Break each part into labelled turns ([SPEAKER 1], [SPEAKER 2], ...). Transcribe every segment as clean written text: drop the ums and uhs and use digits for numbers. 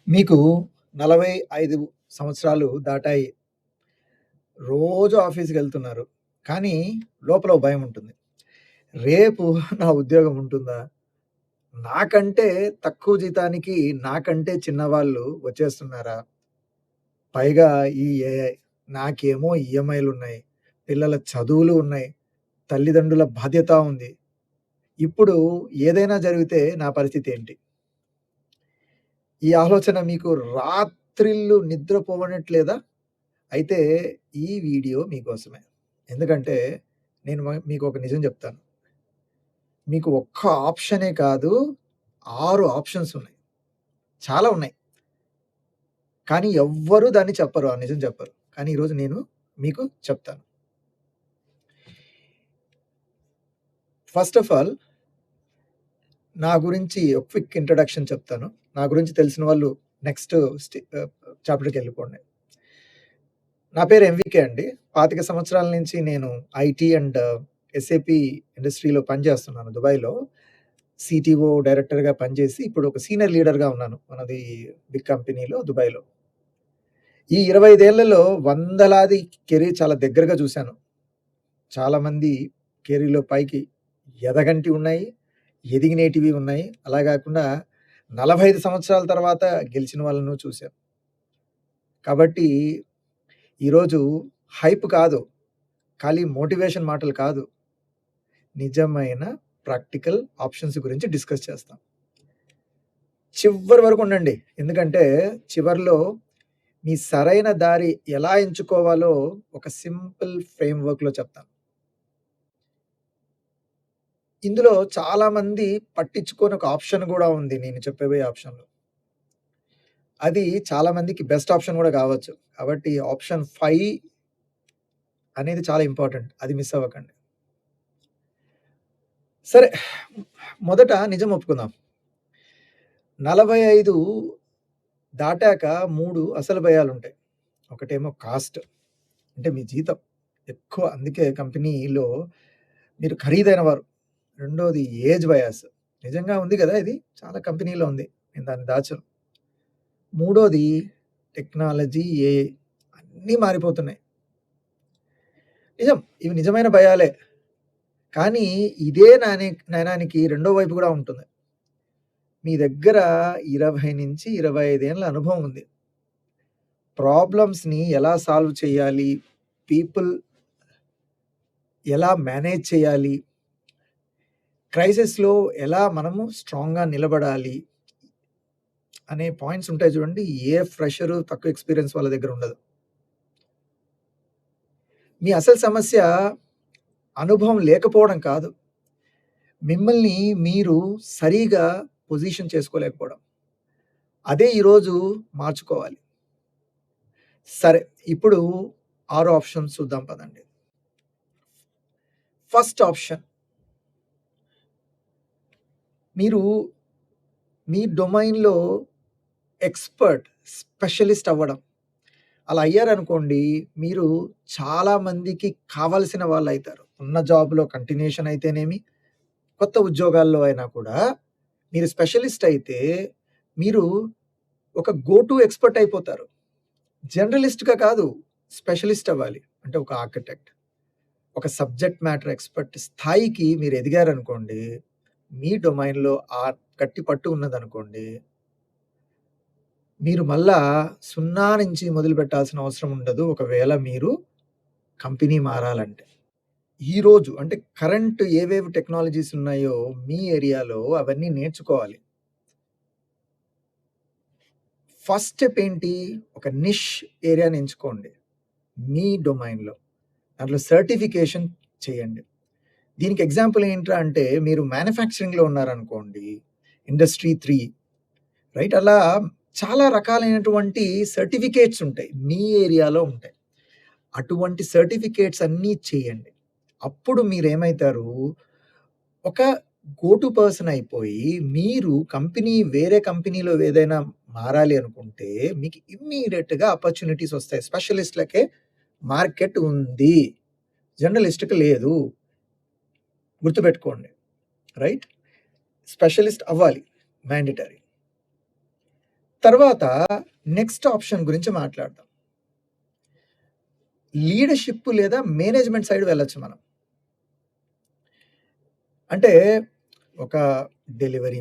[SPEAKER 1] మీకు 45 సంవత్సరాలు దాటాయి. రోజు ఆఫీస్‌కెళ్తున్నారు. కానీ లోపల ఓ భయముంటుంది. రేపు నా ఉద్యోగం ఉంటుందా? నాకంటే తక్కువ జీతానికి నాకంటే చిన్నవాళ్ళు వచ్చేస్తున్నారా? పైగా ఈ ఏఐ. నాకేమో ఈఎంఐలున్నాయి. పిల్లల చదువులు ఉన్నాయి. తల్లిదండ్రుల బాధ్యత ఉంది. ఇప్పుడు ఏదైనా జరిగితే నా పరిస్థితేంటి? ఈ ఆలోచన మీకు రాత్రిళ్ళు నిద్రపోవనట్లేదా? అయితే ఈ వీడియో మీకోసమే. ఎందుకంటే నేను మీకొక నిజం జెప్తాను. మీకు ఒక్క ఆప్షనే కాదు, 6 ఆప్షన్స్ ఉన్నాయి. చాలా ఉన్నాయి. కానీ ఎవ్వరు దాన్ని చెప్పరు. ఆ నిజం చెప్పరు. కానీ ఈరోజు నేను మీకు చెప్తాను. ఫస్ట్ ఆఫ్ ఆల్ నా గురించి ఒక క్విక్ ఇంట్రడక్షన్ చెప్తాను. నా గురించి తెలిసిన వాళ్ళు నెక్స్ట్ చాప్టర్‌కెళ్ళిపోండి. నా పేరు ఎంవికే అండి. 25 సంవత్సరాల నుంచి నేను ఐటీ అండ్ ఎస్ఏపీ ఇండస్ట్రీలో పనిచేస్తున్నాను దుబాయ్‌లో. సిటిఓ డైరెక్టర్‌గా పనిచేసి ఇప్పుడు ఒక సీనియర్ లీడర్‌గా ఉన్నాను. మనది బిగ్ కంపెనీలో దుబాయ్‌లో. ఈ 25 ఏళ్లలో వందలాది కెరీర్ చాలా దగ్గరగా చూశాను. చాలామంది కెరీర్‌లో పైకి ఎదగంటివి ఉన్నాయి. ఎదిగినేటివి ఉన్నాయి. అలా గాకుండా 45 సంవత్సరాల తర్వాత గెలిచిన వాళ్ళను చూశాను. కాబట్టి ఈరోజు హైప్ కాదు. ఖాళీ మోటివేషన్ మాటలు కాదు. నిజమైన ప్రాక్టికల్ ఆప్షన్స్ గురించి డిస్కస్ చేస్తాం. చివరి వరకు ఉండండి. ఎందుకంటే చివర్లో మీ సరైన దారి ఎలా ఎంచుకోవాలో ఒక సింపుల్ ఫ్రేమ్‌వర్క్‌లో చెప్తాను. ఇందులో చాలామంది పట్టించుకోని ఒక ఆప్షన్ గూడా ఉంది నేను చెప్పబోయే ఆప్షన్‌లో. అది చాలా మందికి బెస్ట్ ఆప్షన్ గూడా గావచ్చు. కాబట్టి ఆప్షన్ 5 అనేది చాలా ఇంపార్టెంట్. అది మిస్ అవ్వకండి. సరే, మొదట నిజం ఒప్పుకుందాం. 45 దాటాక 3 అసలు భయాలుంటాయి. ఒకటేమో కాస్ట్. అంటే మీ జీతం ఎక్కువ. అందుకే కంపెనీలో మీరు ఖరీదైన వారు. రెండోది ఏజ్ బయాస్. నిజంగా ఉంది గదా! ఇది. చాలా కంపెనీలో ఉంది. నేను దాన్ని దాచను. మూడోది టెక్నాలజీ, ఏఐ అన్నీ మారిపోతున్నాయి. నిజం. ఇవి నిజమైన భయాలే. కానీ ఇదే నాణానికి రెండో వైపు గూడా ఉంటుంది. మీ దగ్గర 20-25 ఏళ్ల అనుభవం ఉంది. ప్రాబ్లమ్స్‌ని ఎలా సాల్వ్ చేయాలి? పీపుల్ ఎలా మేనేజ్ చేయాలి? క్రైసిస్‌లో ఎలా మనము స్ట్రాంగ్‌గా నిలబడాలి? అనే పాయింట్స్ ఉంటాయి చూడండి. ఏ ఫ్రెషరు తక్కువ ఎక్స్‌పీరియన్స్ వాళ్ళ దగ్గర ఉండదు. మీ అసలు సమస్య అనుభవం లేకపోవడం కాదు. మిమ్మల్ని మీరు సరిగా పొజిషన్ చేసుకోలేకపోవడం. అదే ఈరోజు మార్చుకోవాలి. సరే, ఇప్పుడు 6 ఆప్షన్స్ చూద్దాం పదండి. First option. మీరు మీ డొమైన్‌లో ఎక్స్‌పర్ట్, స్పెషలిస్ట్ అవ్వడం. అలా అయ్యారనుకోండి, మీరు చాలా మందికి కావాల్సిన వాళ్ళైతారు. ఉన్న జాబ్‌లో కంటిన్యూషన్ అయితేనేమి, కొత్త ఉద్యోగాల్లో అయినా కూడా మీరు స్పెషలిస్ట్ అయితే, మీరు ఒక గో టు ఎక్స్‌పర్ట్ అయిపోతారు. జనరలిస్ట్‌గా కాదు, స్పెషలిస్ట్ అవ్వాలి. అంటే ఒక ఆర్కిటెక్ట్, ఒక సబ్జెక్ట్ మ్యాటర్ ఎక్స్‌పర్ట్ స్థాయికి మీరు ఎదిగారనుకోండి, మీ డొమైన్‌లో ఆ గట్టి పట్టు ఉన్నదనుకోండి, మీరు మళ్ళా 0 నుంచి మొదలుపెట్టాల్సిన అవసరం ఉండదు. ఒకవేళ మీరు కంపెనీ మారాలంటే. ఈరోజు అంటే కరెంట్ ఏవేవి టెక్నాలజీస్ ఉన్నాయో మీ ఏరియాలో అవన్నీ నేర్చుకోవాలి. ఫస్ట్ స్టెప్ ఏంటి? ఒక నిష్ ఏరియాని ఎంచుకోండి. మీ డొమైన్‌లో. దాంట్లో సర్టిఫికేషన్ చేయండి. దీనికి ఎగ్జాంపుల్ ఏంట్రా అంటే మీరు మ్యానుఫ్యాక్చరింగ్‌లో ఉన్నారనుకోండి. Industry 3 right? అలా చాలా రకాలైనటువంటి సర్టిఫికేట్స్ ఉంటాయి. మీ ఏరియాలో ఉంటాయి. అటువంటి సర్టిఫికేట్స్ అన్నీ చేయండి. అప్పుడు మీరేమైతారు, ఒక గో టు పర్సన్ అయిపోయి, మీరు వేరే కంపెనీలో ఏదైనా మారాలి అనుకుంటే, మీకు ఇమ్మీడియేట్‌గా ఆపర్చునిటీస్ వస్తాయి. స్పెషలిస్ట్‌లకే మార్కెట్ ఉంది. జర్నలిస్ట్‌కి లేదు. గుర్తుపెట్టుకోండి. రైట్? స్పెషలిస్ట్ అవ్వాలి. మ్యాండేటరీ. తర్వాత నెక్స్ట్ ఆప్షన్ గురించి మాట్లాడదాం. లీడర్‌షిప్ లేదా మేనేజ్‌మెంట్ సైడ్ వెళ్ళొచ్చు మనం. అంటే ఒక డెలివరీ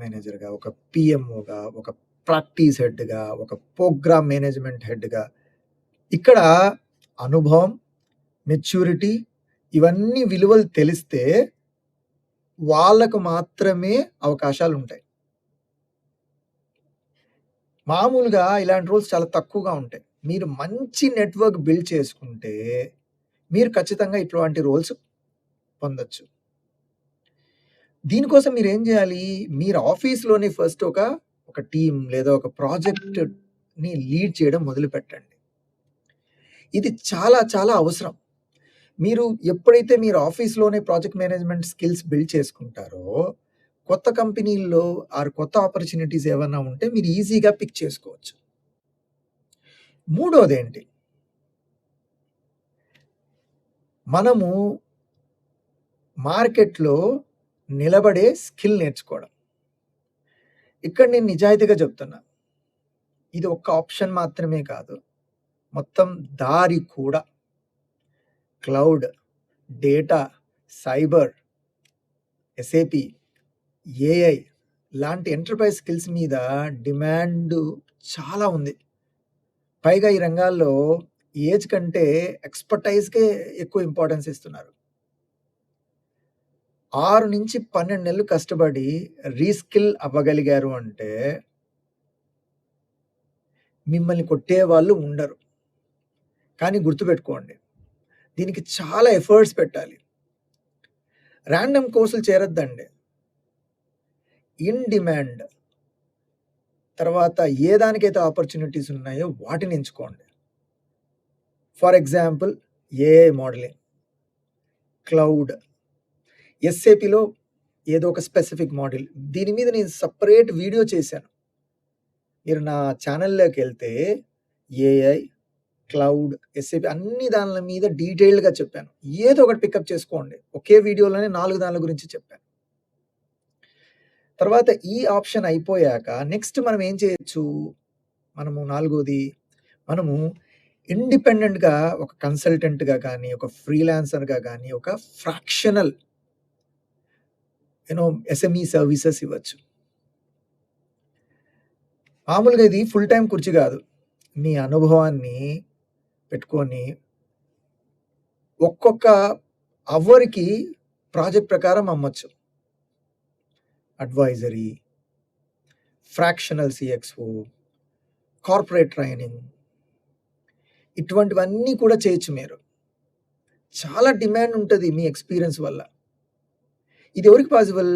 [SPEAKER 1] మేనేజర్‌గా, ఒక పీఎంఓగా, ఒక ప్రాక్టీస్ హెడ్‌గా, ఒక ప్రోగ్రామ్ మేనేజ్‌మెంట్ హెడ్‌గా ఇక్కడ అనుభవం, మెచ్యూరిటీ ఇవన్నీ విలువలు తెలిస్తే వాళ్ళకు మాత్రమే అవకాశాలుంటాయి. మామూలుగా ఇలాంటి రోల్స్ చాలా తక్కువగా ఉంటాయి. మీరు మంచి నెట్‌వర్క్ బిల్డ్ చేసుకుంటే మీరు ఖచ్చితంగా ఇటువంటి రోల్స్ పొందొచ్చు. దీనికోసం మీరేం జేయాలి? మీరు ఆఫీస్‌లోనే ఫస్ట్ ఒక టీమ్ లేదా ఒక ప్రాజెక్ట్‌ని లీడ్ చేయడం మొదలుపెట్టండి. ఇది చాలా చాలా అవసరం. మీరు ఎప్పుడైతే మీరు ఆఫీస్‌లోనే ప్రాజెక్ట్ మేనేజ్‌మెంట్ స్కిల్స్ బిల్డ్ చేసుకుంటారో, కొత్త కంపెనీల్లో ఆర్ కొత్త ఆపర్చునిటీస్ ఏవన్నా ఉంటే మీరు ఈజీగా పిక్ చేసుకోవచ్చు. మూడోదేంటి? మనము మార్కెట్‌లో నిలబడే స్కిల్ నేర్చుకోవడం. ఇక్కడ నేను నిజాయితీగా చెప్తున్నా. ఇది ఒక్క ఆప్షన్ మాత్రమే కాదు. మొత్తం దారి కూడా. Cloud, data, cyber, SAP, AI లాంటి ఎంటర్‌ప్రైజ్ స్కిల్స్ మీద డిమాండ్ చాలా ఉంది. పైగా ఈ రంగాల్లో ఏజ్ కంటే ఎక్స్‌పర్‌టైజ్‌కే ఎక్కువ ఇంపార్టెన్స్ ఇస్తున్నారు. 6-12 నెలలు కష్టపడి రీస్కిల్ అవ్వగలిగారు అంటే మిమ్మల్ని కొట్టేవాళ్ళు ఉండరు. కానీ గుర్తుపెట్టుకోండి. దీనికి చాలా ఎఫర్ట్స్ పెట్టాలి. రాండమ్ కోర్సులు చేరొద్దండి. ఇన్ డిమాండ్ తర్వాత ఏ దానికైతే ఆపర్చునిటీస్ ఉన్నాయో వాటిని ఎంచుకోండి. For example AI modelling, cloud, ఎస్ఏపీలో ఏదో ఒక స్పెసిఫిక్ మోడల్. దీని మీద నేను సెపరేట్ వీడియో చేశాను. మీరు నా ఛానల్‌లోకెళ్తే ఏఐ, క్లౌడ్, ఎస్ఏపీ అన్ని దాన్ల మీద డీటెయిల్డ్‌గా చెప్పాను. ఏదో ఒకటి పికప్ చేసుకోండి. ఒకే వీడియోలోనే 4 దాన్ల గురించి చెప్పాను. తర్వాత ఈ ఆప్షన్ అయిపోయాక నెక్స్ట్ మనం ఏం చేయొచ్చు? మనము నాలుగోది మనము ఇండిపెండెంట్‌గా ఒక కన్సల్టెంట్‌గా గానీ, ఒక ఫ్రీలాన్సర్‌గా గానీ, ఒక ఫ్రాక్షనల్ ఎస్ఎంఈ సర్వీసెస్ ఇవ్వచ్చు. మామూలుగా ఇది ఫుల్ టైమ్ కుర్చీ గాదు. మీ అనుభవాన్ని పెట్టుకొని ఒక్కొక్క అవర్‌కి ప్రాజెక్ట్ ప్రకారం అమ్మొచ్చు. అడ్వైజరీ, ఫ్రాక్షనల్ సీఎక్స్‌ఓ, కార్పొరేట్ ట్రైనింగ్ ఇటువంటివన్నీ కూడా చేయొచ్చు మీరు. చాలా డిమాండ్ ఉంటది మీ ఎక్స్‌పీరియన్స్ వల్ల. ఇది ఎవరికి పాసిబుల్?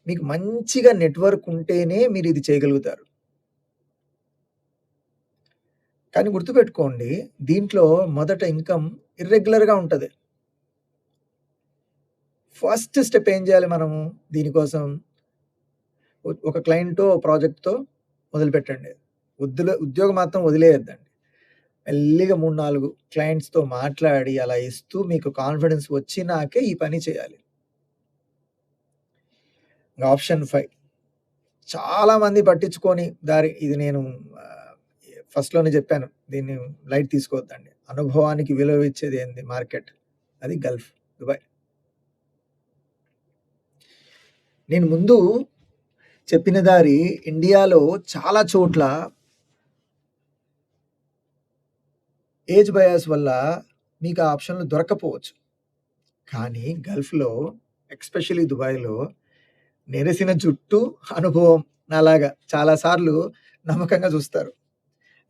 [SPEAKER 1] మీకు మంచిగా నెట్‌వర్క్ ఉంటేనే మీరిది చేయగలుగుతారు. కానీ గుర్తుపెట్టుకోండి, దీంట్లో మొదట ఇన్‌కమ్ ఇర్రెగ్యులర్‌గా ఉంటది. ఫస్ట్ స్టెప్ ఏం జేయాలి మనము దీనికోసం? ఒక క్లయింటో, ప్రాజెక్ట్‌తో మొదలుపెట్టండి. ఉద్యోగం మాత్రం వదిలేయొద్దండి. మెల్లిగా 3, 4 క్లయింట్స్‌తో మాట్లాడి అలా ఇస్తూ మీకు కాన్ఫిడెన్స్ వచ్చినాకే ఈ పని చేయాలి. ఆప్షన్ 5 చాలామంది పట్టించుకోని దారి ఇది నేను ఫస్ట్‌లోనే చెప్పాను. దీన్ని లైట్ తీసుకోవద్దండి. అనుభవానికి విలువ ఇచ్చేది ఏంది మార్కెట్? అది గల్ఫ్, దుబాయ్. నేను ముందు చెప్పిన దారి ఇండియాలో చాలా చోట్ల ఏజ్ బయాస్ వల్ల మీకు ఆ ఆప్షన్‌లు దొరక్కపోవచ్చు. కానీ గల్ఫ్‌లో ఎస్పెషల్లీ దుబాయ్‌లో నెరిసిన జుట్టు, అనుభవం నాలాగా చాలా సార్లు నమ్మకంగా చూస్తారు.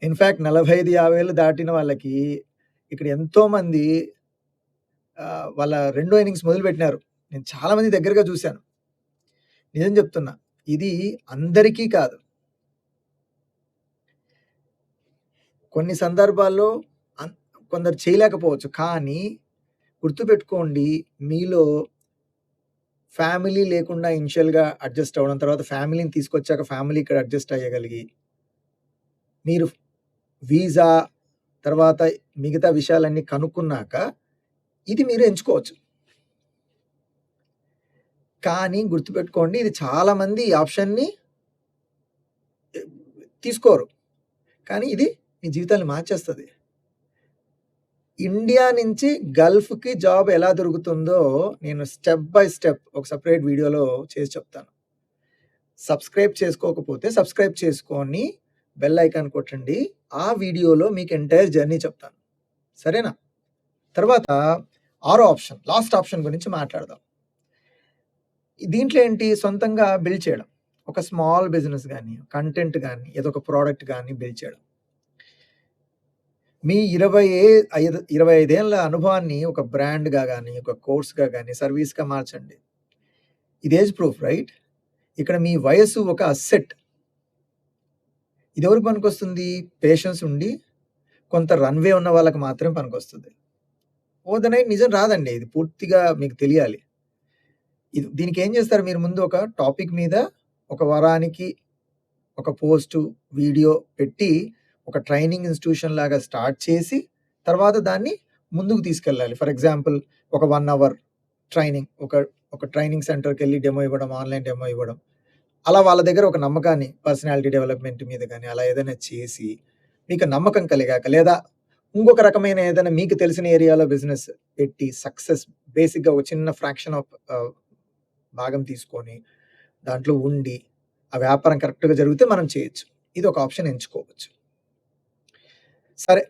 [SPEAKER 1] ఇన్‌ఫాక్ట్ 45, 50 ఏళ్ళు దాటిన వాళ్ళకి ఇక్కడ ఎంతోమంది వాళ్ళ రెండో ఇన్నింగ్స్ మొదలుపెట్టినారు. నేను చాలా మంది దగ్గరగా చూశాను. నిజం చెప్తున్నా. ఇది అందరికీ కాదు. కొన్ని సందర్భాల్లో కొందరు చేయలేకపోవచ్చు. కానీ గుర్తుపెట్టుకోండి మీలో ఫ్యామిలీ లేకుండా ఇనిషియల్‌గా అడ్జస్ట్ అవ్వడం, తర్వాత ఫ్యామిలీని తీసుకొచ్చాక ఫ్యామిలీ ఇక్కడ అడ్జస్ట్ అయ్యగలిగి, మీరు వీసా తర్వాత మిగతా విషయాలన్నీ కనుక్కున్నాక ఇది మీరు ఎంచుకోవచ్చు. కానీ గుర్తుపెట్టుకోండి ఇది చాలామంది ఈ ఆప్షన్‌ని తీసుకోరు. కానీ ఇది మీ జీవితాన్ని మార్చేస్తది. ఇండియా నుంచి గల్ఫ్‌కి జాబ్ ఎలా దొరుకుతుందో నేను స్టెప్ బై స్టెప్ ఒక సెపరేట్ వీడియోలో చేసి చెప్తాను. సబ్స్క్రైబ్ చేసుకోకపోతే సబ్స్క్రైబ్ చేసుకొని బెల్ ఐకాన్ కొట్టండి. ఆ వీడియోలో మీకు ఎంటైర్ జర్నీ చెప్తాను. సరేనా? తర్వాత ఆరో ఆప్షన్, లాస్ట్ ఆప్షన్ గురించి మాట్లాడదాం. దీంట్లో ఏంటి? సొంతంగా బిల్డ్ చేయడం. ఒక స్మాల్ బిజినెస్ గాని, కంటెంట్ గాని, ఏదో ఒక ప్రొడక్ట్ గాని బిల్డ్ చేయడం. మీ 25 ఏళ్ల అనుభవాన్ని ఒక బ్రాండ్‌గా గాని, ఒక కోర్స్‌గా గాని, సర్వీస్‌గా మార్చండి. ఇది ఏజ్ ప్రూఫ్ రైట్? ఇక్కడ మీ వయస్సు ఒక అసెట్. ఇది ఎవరికి పనికొస్తుంది? పేషెన్స్ ఉండి కొంత రన్‌వే ఉన్న వాళ్ళకి మాత్రమే పనికొస్తది. ఓవర్‌నైట్ నిజం రాదండి. ఇది పూర్తిగా మీకు తెలియాలి. దీనికి ఏం చేస్తారు? మీరు ముందు ఒక టాపిక్ మీద ఒక వారానికి ఒక పోస్టు, వీడియో పెట్టి ఒక ట్రైనింగ్ ఇన్‌స్టిట్యూషన్ లాగా స్టార్ట్ చేసి తర్వాత దాన్ని ముందుకు తీసుకెళ్ళాలి. ఫర్ ఎగ్జాంపుల్ ఒక 1 అవర్ ట్రైనింగ్, ఒక ట్రైనింగ్ సెంటర్‌కెళ్ళి డెమో ఇవ్వడం, ఆన్‌లైన్ డెమో ఇవ్వడం. అలా వాళ్ళ దగ్గర ఒక నమ్మకాన్ని పర్సనాలిటీ డెవలప్‌మెంట్ మీద గాని అలా ఏదైనా చేసి మీకు నమ్మకం కలిగాక, లేదా ఇంకొక రకమైన ఏదైనా మీకు తెలిసిన ఏరియాలో బిజినెస్ పెట్టి సక్సెస్ బేసిక్‌గా ఒక చిన్న ఫ్రాక్షన్ ఆఫ్ భాగం తీసుకొని దాంట్లో ఉండి ఆ వ్యాపారం కరెక్ట్‌గా జరిగితే మనం చేయొచ్చు. ఇది ఒక ఆప్షన్ ఎంచుకోవచ్చు. సరే,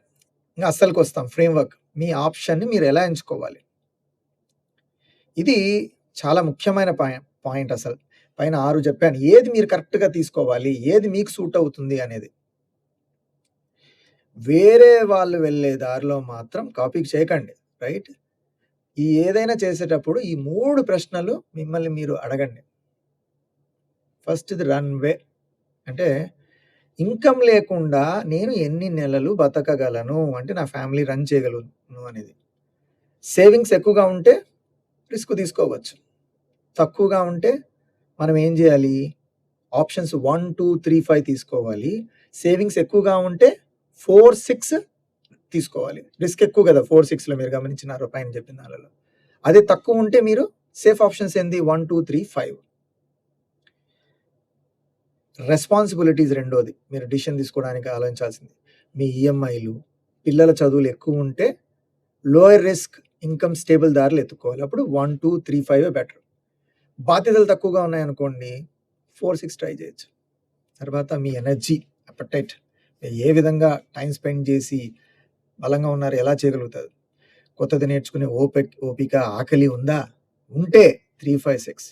[SPEAKER 1] ఇంక అస్సలకొస్తాం ఫ్రేమ్‌వర్క్. మీ ఆప్షన్‌ని మీరు ఎలా ఎంచుకోవాలి? ఇది చాలా ముఖ్యమైన పాయింట్ అసలు. పైన 6 చెప్పాను. ఏది మీరు కరెక్ట్‌గా తీసుకోవాలి? ఏది మీకు సూట్ అవుతుంది అనేది. వేరే వాళ్ళు వెళ్ళే దారిలో మాత్రం కాపీ చేయకండి. రైట్? ఏదైనా చేసేటప్పుడు ఈ 3 ప్రశ్నలు మిమ్మల్ని మీరు అడగండి. ఫస్ట్‌ది రన్‌వే. అంటే ఇన్‌కమ్ లేకుండా నేను ఎన్ని నెలలు బతకగలను? అంటే నా ఫ్యామిలీ రన్ చేయగలను అనేది. సేవింగ్స్ ఎక్కువగా ఉంటే రిస్క్ తీసుకోవచ్చు. తక్కువగా ఉంటే మనం ఏం చేయాలి? ఆప్షన్స్ 1, 2, 3, 5 తీసుకోవాలి. సేవింగ్స్ ఎక్కువగా ఉంటే 4, 6 తీసుకోవాలి. రిస్క్ ఎక్కువ కదా! 4, 6లో మీరు గమనించినారో పైన చెప్పిన దానిలో. అదే తక్కువ ఉంటే మీరు సేఫ్ ఆప్షన్స్ ఏంది? 1, 2, 3, 5. రెస్పాన్సిబిలిటీస్ రెండోది. మీరు డిసిషన్ తీసుకోవడానికి ఆలోచించాల్సింది. మీ ఈఎంఐలు, పిల్లల చదువులు ఎక్కువ ఉంటే లోయర్ రిస్క్ ఇన్‌కమ్ స్టేబుల్ దారులు ఎత్తుకోవాలి. అప్పుడు 1, 2, 3, 5 బెటర్. బాధ్యతలు తక్కువగా ఉన్నాయనుకోండి 4, 6 ట్రై చేయొచ్చు. తర్వాత మీ ఎనర్జీ, అపెటైట్, ఏ విధంగా టైం స్పెండ్ చేసి బలంగా ఉన్నారు, ఎలా చేయగలుగుతారు? కొత్తది నేర్చుకునే ఓపిక, ఆకలి ఉందా? ఉంటే 3, 5, 6.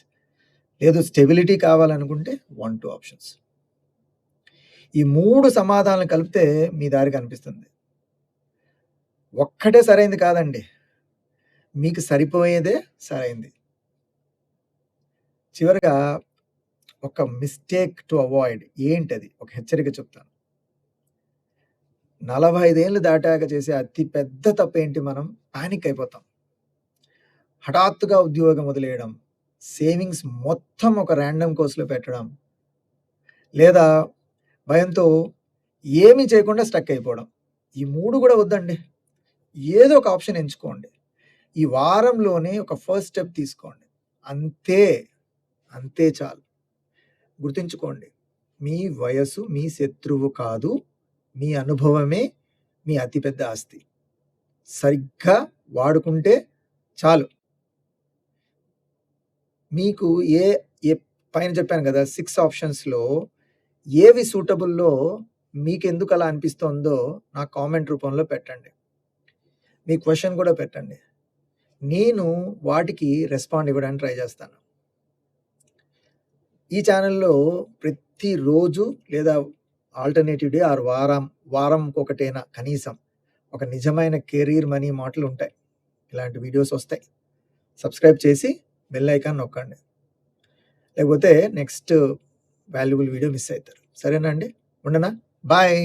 [SPEAKER 1] లేదు స్టెబిలిటీ కావాలనుకుంటే 1, 2 ఆప్షన్స్. ఈ 3 సమాధానాలు కలిపితే మీ దారి కనిపిస్తుంది. ఒక్కటే సరైంది కాదండి. మీకు సరిపోయేదే సరైంది. చివరగా ఒక మిస్టేక్ టు అవాయిడ్ ఏంటది? ఒక హెచ్చరిక చెప్తాను. 45 ఏళ్ళు దాటాక చేసే అతి పెద్ద తప్పేంటి? మనం పానిక్ అయిపోతాం. హఠాత్తుగా ఉద్యోగం వదిలేయడం, సేవింగ్స్ మొత్తం ఒక ర్యాండమ్ కోర్స్‌లో పెట్టడం, లేదా భయంతో ఏమీ చేయకుండా స్టక్ అయిపోవడం. ఈ 3 కూడా వద్దండి. ఏదో ఒక ఆప్షన్ ఎంచుకోండి. ఈ వారంలోనే ఒక ఫస్ట్ స్టెప్ తీసుకోండి. అంతే. అంతే చాలు. గుర్తుంచుకోండి. మీ వయస్సు మీ శత్రువు కాదు. మీ అనుభవమే మీ అతిపెద్ద ఆస్తి. సరిగ్గా వాడుకుంటే చాలు. మీకు పైన చెప్పాను కదా! 6 ఆప్షన్స్‌లో ఏవి సూటబుల్లో మీకెందుకు అలా అనిపిస్తోందో నాకు కామెంట్ రూపంలో పెట్టండి. మీ క్వెషన్ కూడా పెట్టండి. నేను వాటికి రెస్పాండ్ ఇవ్వడానికి ట్రై చేస్తాను. ఈ ఛానెల్‌లో ప్రతిరోజు లేదా ఆల్టర్‌నేటివ్ డే ఆర్ వారంకొకటైనా కనీసం ఒక నిజమైన కెరీర్ మనీ మాటలు ఉంటాయి. ఇలాంటి వీడియోస్ వస్తాయి. సబ్స్క్రైబ్ చేసి బెల్ ఐకాన్ నొక్కండి. లేకపోతే నెక్స్ట్ వాల్యుబుల్ వీడియో మిస్ అవుతారు. సరేనా అండి? ఉండనా? బాయ్.